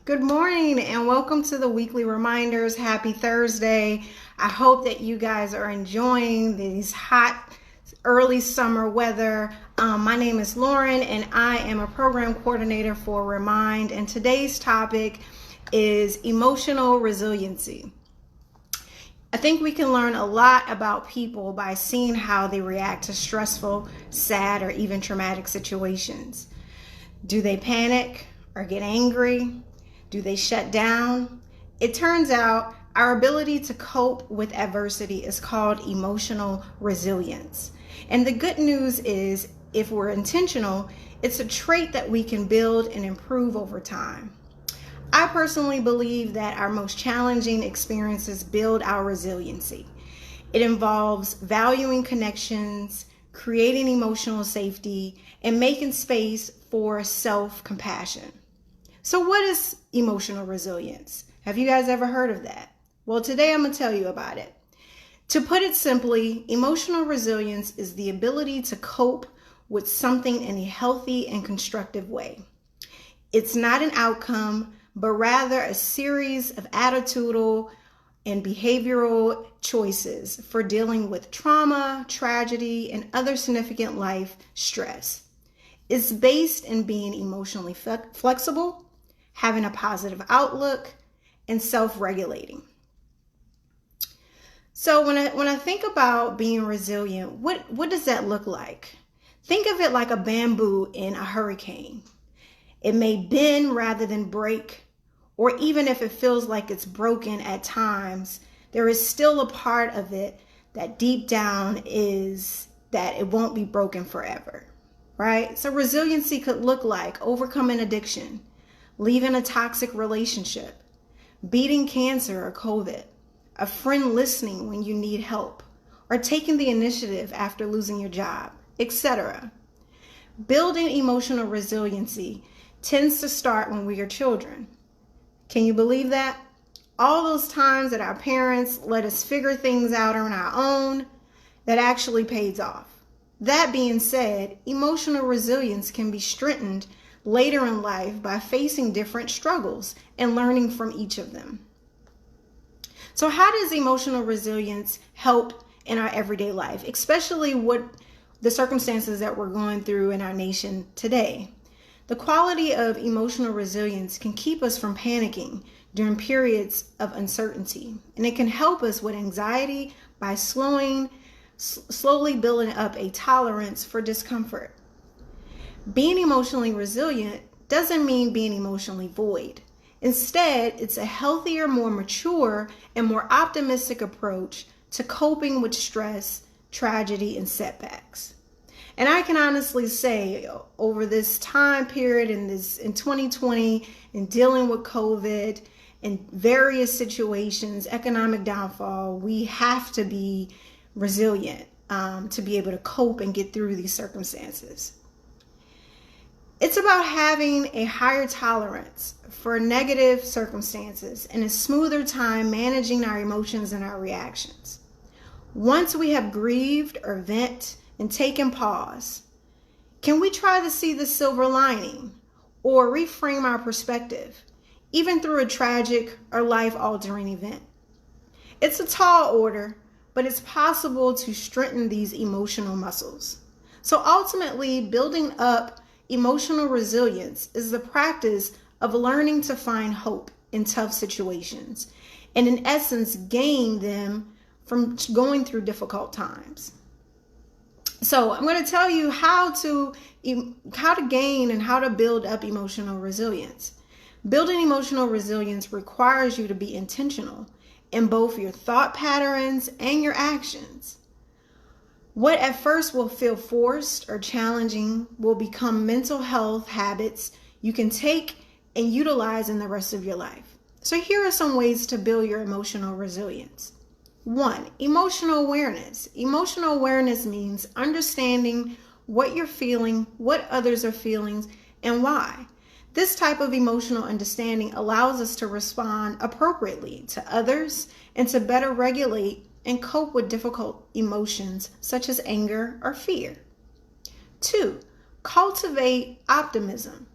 Good morning and welcome to the weekly reminders. Happy Thursday. I hope that you guys are enjoying these hot early summer weather. My name is Lauren and I am a program coordinator for reMIND, and today's topic is emotional resiliency. I think we can learn a lot about people by seeing how they react to stressful, sad, or even traumatic situations. Do they panic or get angry? Do they shut down? It turns out our ability to cope with adversity is called emotional resilience. And the good news is, if we're intentional, it's a trait that we can build and improve over time. I personally believe that our most challenging experiences build our resiliency. It involves valuing connections, creating emotional safety, and making space for self-compassion. So what is emotional resilience? Have you guys ever heard of that? Well, today I'm going to tell you about it. To put it simply, emotional resilience is the ability to cope with something in a healthy and constructive way. It's not an outcome, but rather a series of attitudinal and behavioral choices for dealing with trauma, tragedy, and other significant life stress. It's based in being emotionally flexible, having a positive outlook, and self-regulating. So when I think about being resilient, what does that look like? Think of it like a bamboo in a hurricane. It may bend rather than break, or even if it feels like it's broken at times, there is still a part of it that deep down is that it won't be broken forever, right? So resiliency could look like overcoming addiction, leaving a toxic relationship, beating cancer or COVID, a friend listening when you need help, or taking the initiative after losing your job, etc. Building emotional resiliency tends to start when we are children. Can you believe that? All those times that our parents let us figure things out on our own, that actually pays off. That being said, emotional resilience can be strengthened later in life by facing different struggles and learning from each of them. So how does emotional resilience help in our everyday life, especially what the circumstances that we're going through in our nation today? The quality of emotional resilience can keep us from panicking during periods of uncertainty, and it can help us with anxiety by slowly building up a tolerance for discomfort. Being emotionally resilient doesn't mean being emotionally void. Instead, it's a healthier, more mature, and more optimistic approach to coping with stress, tragedy, and setbacks. And I can honestly say, over this time period in 2020, and dealing with COVID and various situations, economic downfall, we have to be resilient to be able to cope and get through these circumstances. It's about having a higher tolerance for negative circumstances and a smoother time managing our emotions and our reactions. Once we have grieved or vent and taken pause, can we try to see the silver lining or reframe our perspective, even through a tragic or life-altering event? It's a tall order, but it's possible to strengthen these emotional muscles. So ultimately, building up emotional resilience is the practice of learning to find hope in tough situations and, in essence, gain them from going through difficult times. So I'm going to tell you how to gain and how to build up emotional resilience. Building emotional resilience requires you to be intentional in both your thought patterns and your actions. What at first will feel forced or challenging will become mental health habits you can take and utilize in the rest of your life. So here are some ways to build your emotional resilience. 1, emotional awareness. Emotional awareness means understanding what you're feeling, what others are feeling, and why. This type of emotional understanding allows us to respond appropriately to others and to better regulate and cope with difficult emotions such as anger or fear. 2, cultivate optimism.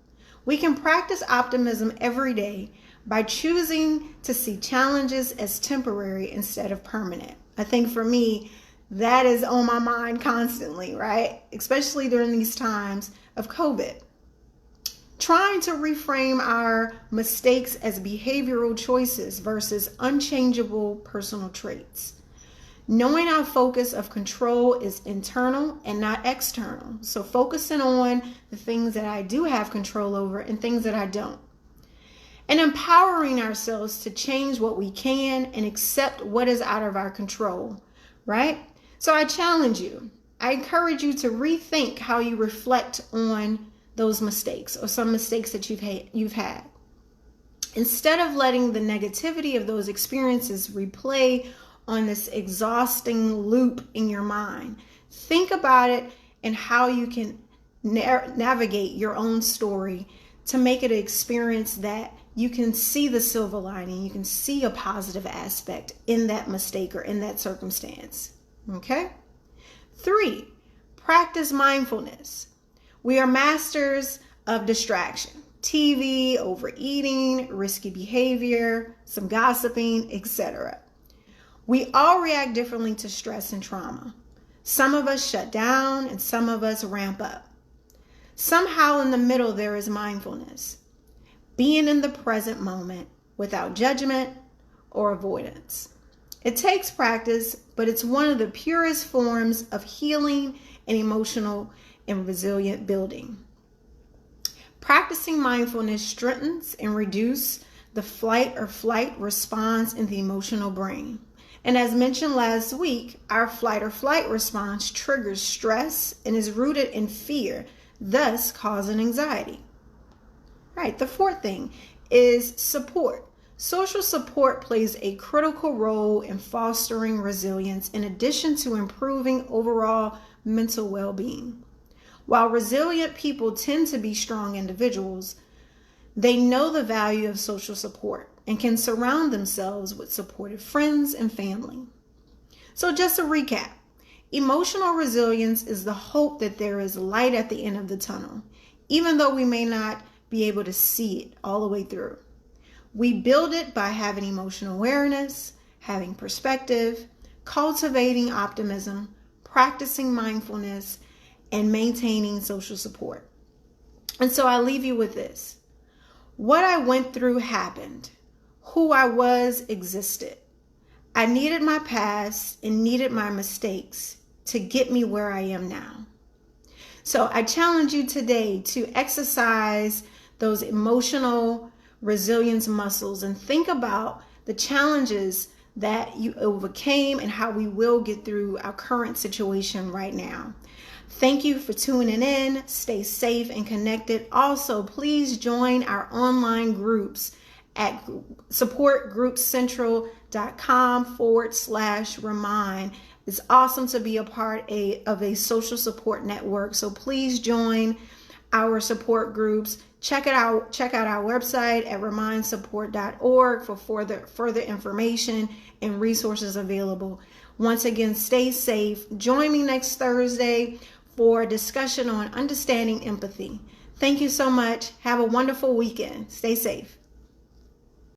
We can practice optimism every day by choosing to see challenges as temporary instead of permanent. I think for me, that is on my mind constantly, right? Especially during these times of COVID. Trying to reframe our mistakes as behavioral choices versus unchangeable personal traits. Knowing our focus of control is internal and not external. So focusing on the things that I do have control over and things that I don't. And empowering ourselves to change what we can and accept what is out of our control, right? So I challenge you. I encourage you to rethink how you reflect on those mistakes or some mistakes that you've had. Instead of letting the negativity of those experiences replay on this exhausting loop in your mind, think about it and how you can navigate your own story to make it an experience that you can see the silver lining, you can see a positive aspect in that mistake or in that circumstance. Okay? 3, practice mindfulness. We are masters of distraction. TV, overeating, risky behavior, some gossiping, etc. We all react differently to stress and trauma. Some of us shut down and some of us ramp up. Somehow in the middle there is mindfulness. Being in the present moment without judgment or avoidance. It takes practice, but it's one of the purest forms of healing and emotional and resilient building. Practicing mindfulness strengthens and reduces the fight or flight response in the emotional brain. And as mentioned last week, our fight or flight response triggers stress and is rooted in fear, thus causing anxiety. Right, the 4th thing is support. Social support plays a critical role in fostering resilience in addition to improving overall mental well-being. While resilient people tend to be strong individuals, they know the value of social support and can surround themselves with supportive friends and family. So just a recap, emotional resilience is the hope that there is light at the end of the tunnel, even though we may not be able to see it all the way through. We build it by having emotional awareness, having perspective, cultivating optimism, practicing mindfulness, and maintaining social support. And so I leave you with this. What I went through happened. Who I was existed. I needed my past and needed my mistakes to get me where I am now. So I challenge you today to exercise those emotional resilience muscles and think about the challenges that you overcame and how we will get through our current situation right now. Thank you for tuning in. Stay safe and connected. Also, please join our online groups at supportgroupcentral.com/remind. It's awesome to be a part of a social support network. So please join our support groups. Check out our website at remindsupport.org for further information and resources available. Once again, stay safe. Join me next Thursday for a discussion on understanding empathy. Thank you so much. Have a wonderful weekend. Stay safe.